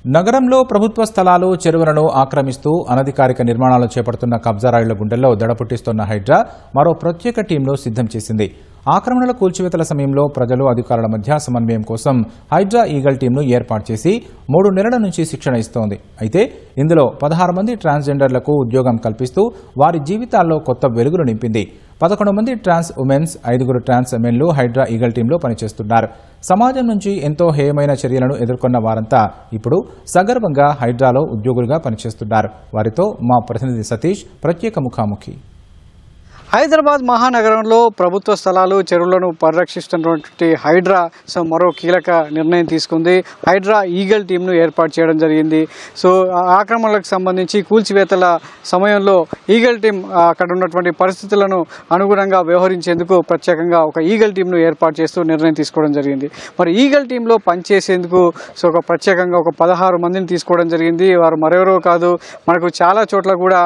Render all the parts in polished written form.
నగరంలో ప్రభుత్వ స్థలాలు చెరువులను ఆక్రమిస్తూ అనధికారిక నిర్మాణాలు చేపడుతున్న కబ్జారాయుళ్ల గుండెల్లో దడ పుట్టిస్తున్న హైడ్రా మరో ప్రత్యేక టీంను సిద్ధం చేసింది. ఆక్రమణల కూల్చివేతల సమయంలో ప్రజలు అధికారుల మధ్య సమన్వయం కోసం హైడ్రా ఈగల్ టీంను ఏర్పాటు చేసి 3 నెలల నుంచి శిక్షణ ఇస్తోంది. అయితే ఇందులో 16 మంది ట్రాన్స్జెండర్లకు ఉద్యోగం కల్పిస్తూ వారి జీవితాల్లో కొత్త వెలుగులు నింపింది. 11 మంది ట్రాన్స్ ఉమెన్స్, 5 ట్రాన్స్ మెన్లు హైడ్రా ఈగల్ టీంలో పనిచేస్తున్నారు. సమాజం నుంచి ఎంతో హేయమైన చర్యలను ఎదుర్కొన్న వారంతా ఇప్పుడు సగర్వంగా హైడ్రాలో ఉద్యోగులుగా పనిచేస్తున్నారు. వారితో మా ప్రతినిధి సతీష్ ప్రత్యేక ముఖాముఖి. హైదరాబాద్ మహానగరంలో ప్రభుత్వ స్థలాలు చెరువులను పరిరక్షిస్తున్నటువంటి హైడ్రా మరో కీలక నిర్ణయం తీసుకుంది. హైడ్రా ఈగల్ టీంను ఏర్పాటు చేయడం జరిగింది. ఆక్రమణలకు సంబంధించి కూల్చివేతల సమయంలో ఈగల్ టీం అక్కడ ఉన్నటువంటి పరిస్థితులను అనుగుణంగా వ్యవహరించేందుకు ప్రత్యేకంగా ఒక ఈగల్ టీంను ఏర్పాటు చేస్తూ నిర్ణయం తీసుకోవడం జరిగింది. మరి ఈగల్ టీంలో పనిచేసేందుకు ఒక ప్రత్యేకంగా ఒక 16 మందిని తీసుకోవడం జరిగింది. వారు మరెవరో కాదు, మనకు చాలా చోట్ల కూడా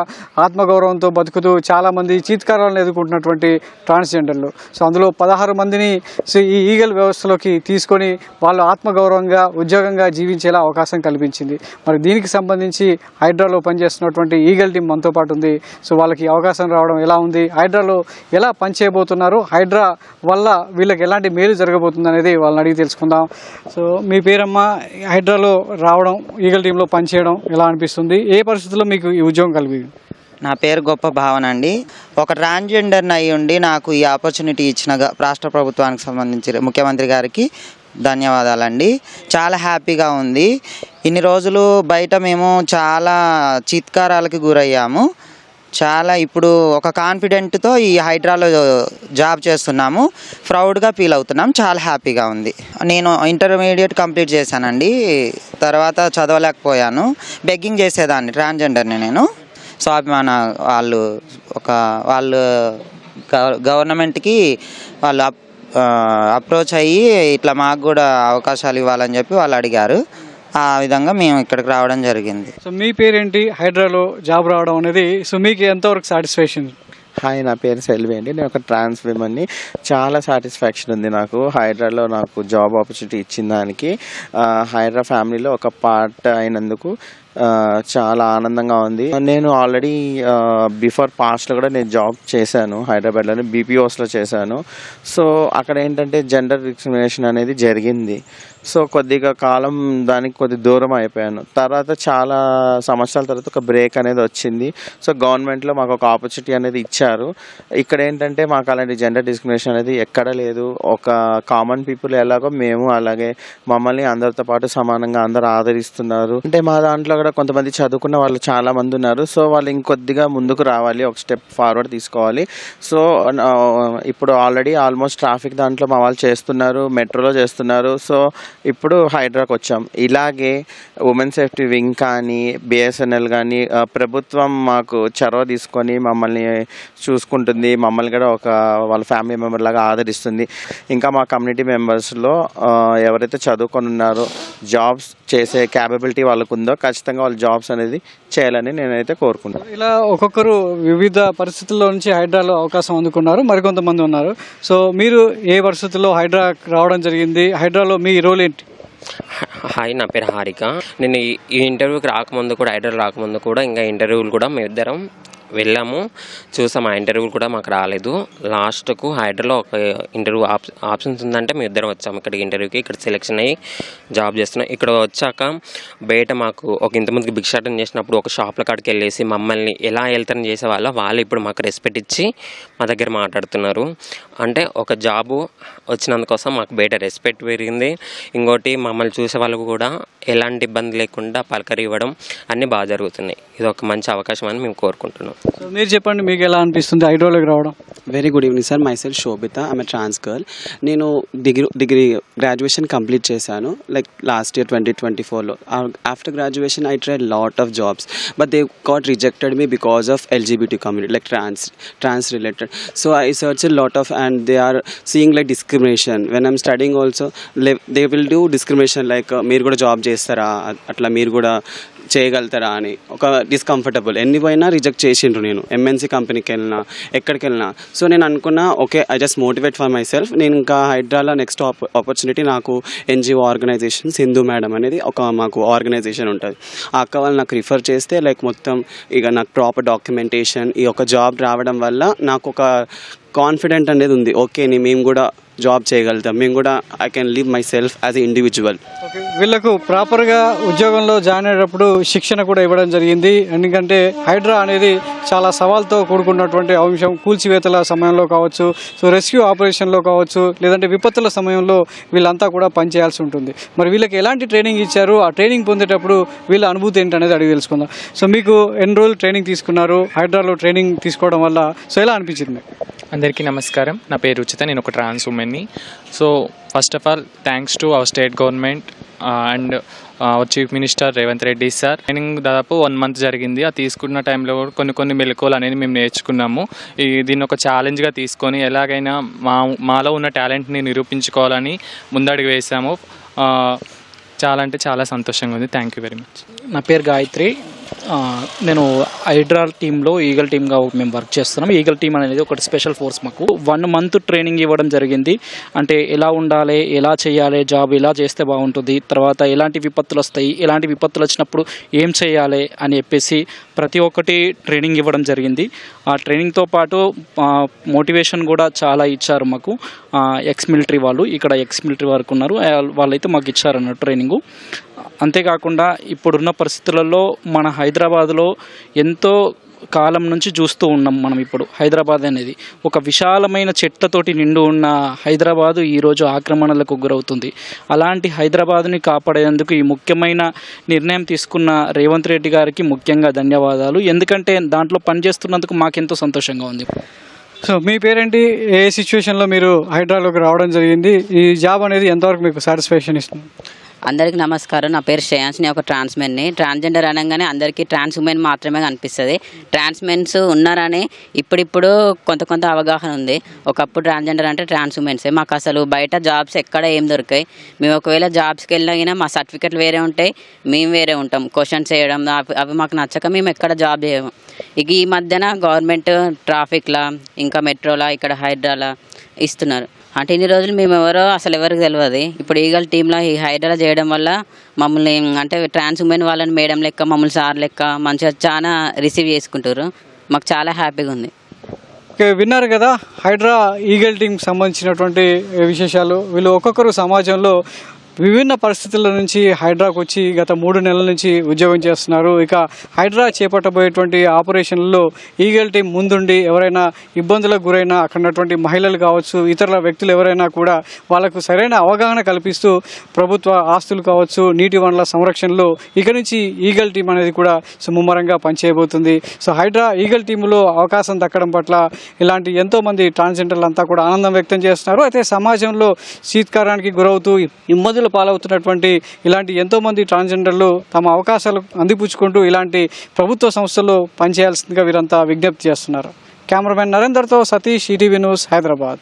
ఆత్మగౌరవంతో బతుకుతూ చాలామంది చీత్కారాలు ఎదుర్కొంటున్నటువంటి ట్రాన్స్జెండర్లు. అందులో 16 మందిని ఈ ఈగల్ వ్యవస్థలోకి తీసుకొని వాళ్ళు ఆత్మగౌరవంగా ఉద్యోగంగా జీవించేలా అవకాశం కల్పించింది. మరి దీనికి సంబంధించి హైడ్రాలో పనిచేస్తున్నటువంటి ఈగల్ టీం మనతో పాటు ఉంది. వాళ్ళకి అవకాశం రావడం ఎలా ఉంది, హైడ్రాలో ఎలా పనిచేయబోతున్నారు, హైడ్రా వల్ల వీళ్ళకి ఎలాంటి మేలు జరగబోతుంది అనేది వాళ్ళని అడిగి తెలుసుకుందాం. మీ పేరమ్మా, హైడ్రాలో రావడం, ఈగల్ టీంలో పనిచేయడం ఎలా అనిపిస్తుంది? ఏ పరిస్థితుల్లో మీకు ఈ ఉద్యోగం కలిగింది? నా పేరు గొప్ప భావన అండి. ఒక ట్రాన్స్జెండర్ని అయి ఉండి నాకు ఈ ఆపర్చునిటీ ఇచ్చిన రాష్ట్ర ప్రభుత్వానికి సంబంధించి ముఖ్యమంత్రి గారికి ధన్యవాదాలండి. చాలా హ్యాపీగా ఉంది. ఇన్ని రోజులు బయట మేము చాలా చిత్కారాలకు గురయ్యాము. ఇప్పుడు ఒక కాన్ఫిడెంట్తో ఈ హైడ్రాలో జాబ్ చేస్తున్నాము. ప్రౌడ్గా ఫీల్ అవుతున్నాం. చాలా హ్యాపీగా ఉంది. నేను ఇంటర్మీడియట్ కంప్లీట్ చేశానండి. తర్వాత చదవలేకపోయాను. బెగ్గింగ్ చేసేదాన్ని, ట్రాన్స్జెండర్ని నేను. స్వాభిమాన వాళ్ళు గవర్నమెంట్కి వాళ్ళు అప్రోచ్ అయ్యి ఇట్లా మాకు కూడా అవకాశాలు ఇవ్వాలని చెప్పి వాళ్ళు అడిగారు. ఆ విధంగా మేము ఇక్కడికి రావడం జరిగింది. మీ పేరేంటి? హైడ్రాలో జాబ్ రావడం అనేది మీకు ఎంతవరకు సాటిస్ఫాక్షన్? హాయ్, నా పేరు సెల్వి అండి. నేను ఒక ట్రాన్స్ విమెన్ని. చాలా సాటిస్ఫాక్షన్ ఉంది నాకు హైడ్రాలో నాకు జాబ్ ఆపర్చునిటీ ఇచ్చిన దానికి. హైడ్రా ఫ్యామిలీలో ఒక పార్ట్ అయినందుకు చాలా ఆనందంగా ఉంది. నేను ఆల్రెడీ బిఫోర్ పాస్ట్లో కూడా నేను జాబ్ చేశాను హైదరాబాద్లోని, బీపీఓస్లో చేశాను. అక్కడ ఏంటంటే జెండర్ డిస్క్రిమినేషన్ అనేది జరిగింది. కొద్దిగా కాలం దానికి కొద్ది దూరం అయిపోయాను. తర్వాత చాలా సంవత్సరాల తర్వాత ఒక బ్రేక్ అనేది వచ్చింది. గవర్నమెంట్లో మాకు ఒక ఆపర్చునిటీ అనేది ఇచ్చారు. ఇక్కడ ఏంటంటే మాకు అలాంటి జెండర్ డిస్క్రిమినేషన్ అనేది ఎక్కడ లేదు. ఒక కామన్ పీపుల్ ఎలాగో మేము అలాగే మమ్మల్ని అందరితో పాటు సమానంగా అందరూ ఆదరిస్తున్నారు. అంటే మా దాంట్లో కూడా కొంతమంది చదువుకున్న వాళ్ళు చాలా మంది ఉన్నారు. వాళ్ళు ఇంకొద్దిగా ముందుకు రావాలి, ఒక స్టెప్ ఫార్వర్డ్ తీసుకోవాలి. ఇప్పుడు ఆల్రెడీ ఆల్మోస్ట్ ట్రాఫిక్ దాంట్లో మా వాళ్ళు చేస్తున్నారు, మెట్రోలో చేస్తున్నారు. ఇప్పుడు హైడ్రాకి వచ్చాం. ఇలాగే ఉమెన్ సేఫ్టీ వింగ్ కానీ బిఎస్ఎన్ఎల్ కానీ ప్రభుత్వం మాకు చొరవ తీసుకొని మమ్మల్ని చూసుకుంటుంది. మమ్మల్ని కూడా ఒక వాళ్ళ ఫ్యామిలీ మెంబర్ లాగా ఆదరిస్తుంది. ఇంకా మా కమ్యూనిటీ మెంబర్స్లో ఎవరైతే చదువుకొని ఉన్నారో, జాబ్స్ చేసే క్యాపబిలిటీ వాళ్ళకు ఉందో ఖచ్చితంగా వాళ్ళు జాబ్స్ అనేది చేయాలని నేనైతే కోరుకుంటున్నాను. ఇలా ఒక్కొక్కరు వివిధ పరిస్థితుల్లో నుంచి హైడ్రాలో అవకాశం అందుకున్నారు, మరికొంతమంది ఉన్నారు. మీరు ఏ పరిస్థితుల్లో హైడ్రా రావడం జరిగింది? హైడ్రాలో మీ రోల్ ఏంటి? హాయ్, నా పేరు హారిక. నేను ఈ ఇంటర్వ్యూకి రాకముందు కూడా, హైడ్రా రాకముందు కూడా ఇంకా ఇంటర్వ్యూలు కూడా మేమిద్దరం వెళ్ళాము, చూసాం. ఆ ఇంటర్వ్యూలు కూడా మాకు రాలేదు. లాస్ట్కు హైడ్రాలో ఒక ఇంటర్వ్యూ ఆప్షన్స్ ఉందంటే మేము ఇద్దరం వచ్చాము ఇక్కడికి ఇంటర్వ్యూకి. ఇక్కడ సెలెక్షన్ అయ్యి జాబ్ చేస్తున్నాం. ఇక్కడ వచ్చాక బయట మాకు ఒక ఇంతమందికి భిక్షాటన చేసినప్పుడు ఒక షాప్ల కాడికి వెళ్ళేసి మమ్మల్ని ఎలా వెళ్తారని చేసేవాళ్ళ వాళ్ళు ఇప్పుడు మాకు రెస్పెక్ట్ ఇచ్చి మా దగ్గర మాట్లాడుతున్నారు. అంటే ఒక జాబు వచ్చినందుకోసం మాకు బయట రెస్పెక్ట్ పెరిగింది. ఇంకోటి మమ్మల్ని చూసే వాళ్ళకు కూడా ఎలాంటి ఇబ్బంది లేకుండా పలకరి ఇవ్వడం అన్నీ బాగా జరుగుతున్నాయి. ఇది ఒక మంచి అవకాశం అని మేము కోరుకుంటున్నాం. మీరు చెప్పండి, మీకు ఎలా అనిపిస్తుంది హైడ్రాలోకి రావడం? Very good evening sir. Myself Shobhita, I'm a trans girl. నేను డిగ్రీ గ్రాడ్యుయేషన్ కంప్లీట్ చేశాను లైక్ లాస్ట్ ఇయర్ 2024లో. After graduation I tried lot of jobs but they got rejected me because of LGBT community like trans related. So I searched a lot of and they are seeing like discrimination. When I'm studying also they will do discrimination like మీరు కూడా job చేస్తారా, అట్లా మీరు కూడా చేయగలుగుతారా అని ఒక discomfortable ఎన్ని పోయినా రిజెక్ట్ చేసిండ్రు. నేను ఎంఎన్సీ కంపెనీకి వెళ్ళినా ఎక్కడికి వెళ్ళినా సో నేను అనుకున్నా okay I just motivate for my self. నేను ఇంకా హైడ్రాలో నెక్స్ట్ ఆపర్చునిటీ నాకు ఎన్జిఓ ఆర్గనైజేషన్ సింధు మేడం అనేది ఒక మాకు ఆర్గనైజేషన్ ఉంటుంది. ఆ అక్క వాళ్ళు నాకు రిఫర్ చేస్తే లైక్ మొత్తం ఇక నాకు ప్రాపర్ డాక్యుమెంటేషన్ ఈ ఒక జాబ్ రావడం వల్ల నాకు ఒక కాన్ఫిడెంట్ అనేది ఉంది. ఓకే మేము కూడా జాబ్ చేయగలుగుతాం, మేము కూడా I can live my self as a individual. Okay, వీళ్ళకు ప్రాపర్గా ఉద్యోగంలో జాయిన్ అయ్యేటప్పుడు శిక్షణ కూడా ఇవ్వడం జరిగింది. ఎందుకంటే హైడ్రా అనేది చాలా సవాల్తో కూడుకున్నటువంటి అంశం. కూల్చివేతల సమయంలో కావచ్చు, సో రెస్క్యూ ఆపరేషన్లో కావచ్చు, లేదంటే విపత్తుల సమయంలో వీళ్ళంతా కూడా పనిచేయాల్సి ఉంటుంది. మరి వీళ్ళకి ఎలాంటి ట్రైనింగ్ ఇచ్చారు, ఆ ట్రైనింగ్ పొందేటప్పుడు వీళ్ళ అనుభూతి ఏంటనేది అడిగి తెలుసుకుందాం. సో మీకు ఎన్ని రోజులు ట్రైనింగ్ తీసుకున్నారు, హైడ్రాలో ట్రైనింగ్ తీసుకోవడం వల్ల సో ఎలా అనిపించింది? అందరికీ నమస్కారం. నా పేరు రుచిత, నేను ఒక ట్రాన్స్ ఉమెన్ని. So first of all thanks to our state government and our chief minister Revanth Reddy sir. Training దాదాపు 1 month జరిగింది. ఆ తీసుకున్న టైంలో కూడా కొన్ని మెలకువలు అనేది మేము నేర్చుకున్నాము. దీన్ని ఒక ఛాలెంజ్గా తీసుకొని ఎలాగైనా మాలో ఉన్న టాలెంట్ని నిరూపించుకోవాలని ముందడుగు వేసాము. చాలా అంటే చాలా సంతోషంగా ఉంది. Thank you very much. నా పేరు గాయత్రి. నేను హైడ్రా టీంలో ఈగల్ టీమ్గా మేము వర్క్ చేస్తున్నాం. ఈగల్ టీమ్ అనేది ఒకటి స్పెషల్ ఫోర్స్. మాకు 1 month ట్రైనింగ్ ఇవ్వడం జరిగింది. అంటే ఎలా ఉండాలి, ఎలా చేయాలి, జాబ్ ఎలా చేస్తే బాగుంటుంది, తర్వాత ఎలాంటి విపత్తులు వస్తాయి, ఎలాంటి విపత్తులు వచ్చినప్పుడు ఏం చేయాలి అని చెప్పేసి ప్రతి ఒక్కటి ట్రైనింగ్ ఇవ్వడం జరిగింది. ఆ ట్రైనింగ్తో పాటు మోటివేషన్ కూడా చాలా ఇచ్చారు మాకు. ఎక్స్ మిలిటరీ వాళ్ళు, ఇక్కడ ఎక్స్ మిలిటరీ వరకు ఉన్నారు, వాళ్ళైతే మాకు ఇచ్చారు అన్నట్టు ట్రైనింగు. అంతేకాకుండా ఇప్పుడున్న పరిస్థితులలో మన హైదరాబాద్లో ఎంతో కాలం నుంచి చూస్తూ ఉన్నాం మనం. ఇప్పుడు హైదరాబాద్ అనేది ఒక విశాలమైన చెట్లతోటి నిండు ఉన్న హైదరాబాదు ఈరోజు ఆక్రమణలకు గురవుతుంది. అలాంటి హైదరాబాదుని కాపాడేందుకు ఈ ముఖ్యమైన నిర్ణయం తీసుకున్న రేవంత్ రెడ్డి గారికి ముఖ్యంగా ధన్యవాదాలు. ఎందుకంటే దాంట్లో పనిచేస్తున్నందుకు మాకెంతో సంతోషంగా ఉంది. సో మీ పేరేంటి, ఏ సిచ్యువేషన్లో మీరు హైడ్రాలోకి రావడం జరిగింది, ఈ జాబ్ అనేది ఎంతవరకు మీకు సాటిస్ఫాక్షన్ ఇస్తుంది? అందరికీ నమస్కారం. నా పేరు శ్రేయాన్స్. నేను ఒక ట్రాన్స్మెన్ని. ట్రాన్స్జెండర్ అనగానే అందరికీ ట్రాన్స్ ఉమెన్ మాత్రమే కనిపిస్తుంది. ట్రాన్స్మెన్స్ ఉన్నారని ఇప్పుడిప్పుడు కొంత అవగాహన ఉంది. ఒకప్పుడు ట్రాన్స్జెండర్ అంటే ట్రాన్స్ ఉమెన్సే. మాకు అసలు బయట జాబ్స్ ఎక్కడ ఏం దొరికాయి. మేము ఒకవేళ జాబ్స్కి వెళ్ళినా మా సర్టిఫికెట్లు వేరే ఉంటాయి, మేము వేరే ఉంటాం. క్వశ్చన్స్ చేయడం అవి మాకు నచ్చక మేము ఎక్కడ జాబ్ చేయము. ఇక ఈ మధ్యన గవర్నమెంట్ ట్రాఫిక్లా ఇంకా మెట్రోలా ఇక్కడ హైడ్రాలా ఇస్తున్నారు. అంటే ఇన్ని రోజులు మేము అసలు ఎవరికి తెలియదు. ఇప్పుడు ఈగల్ టీంలో ఈ హైడ్రా చేయడం వల్ల మమ్మల్ని అంటే ట్రాన్స్ ఉమెన్ వాళ్ళని మేడం లెక్క, మమ్మల్ని సార్ లెక్క మంచిగా చాలా రిసీవ్ చేసుకుంటారు. మాకు చాలా హ్యాపీగా ఉంది. ఓకే, విన్నారు కదా హైడ్రా ఈగల్ టీంకి సంబంధించినటువంటి విశేషాలు. వీళ్ళు ఒక్కొక్కరు సమాజంలో విభిన్న పరిస్థితుల నుంచి హైడ్రాకు వచ్చి గత 3 నెలల నుంచి ఉద్యోగం చేస్తున్నారు. ఇక హైడ్రా చేపట్టబోయేటువంటి ఆపరేషన్లలో ఈగల్ టీం ముందుండి ఎవరైనా ఇబ్బందులకు గురైనా అక్కడ ఉన్నటువంటి మహిళలు కావచ్చు, ఇతర వ్యక్తులు ఎవరైనా కూడా వాళ్ళకు సరైన అవగాహన కల్పిస్తూ ప్రభుత్వ ఆస్తులు కావచ్చు, నీటి వనరుల సంరక్షణలో ఇక నుంచి ఈగల్ టీం అనేది కూడా ముమ్మరంగా పనిచేయబోతుంది. సో హైడ్రా ఈగల్ టీంలో అవకాశం దక్కడం పట్ల ఇలాంటి ఎంతోమంది ట్రాన్స్జెండర్లు అంతా కూడా ఆనందం వ్యక్తం చేస్తున్నారు. అయితే సమాజంలో శీత్కారానికి గురవుతూ ఇబ్బందులు పాలవుతున్నటువంటి ఇలాంటి ఎంతోమంది ట్రాన్స్జెండర్లు తమ అవకాశాలు అందిపుచ్చుకుంటూ ఇలాంటి ప్రభుత్వ సంస్థల్లో పనిచేయాల్సిందిగా వీరంతా విజ్ఞప్తి చేస్తున్నారు. కెమెరామెన్ నరేందర్తో సతీష్, ఈటీవీ న్యూస్, హైదరాబాద్.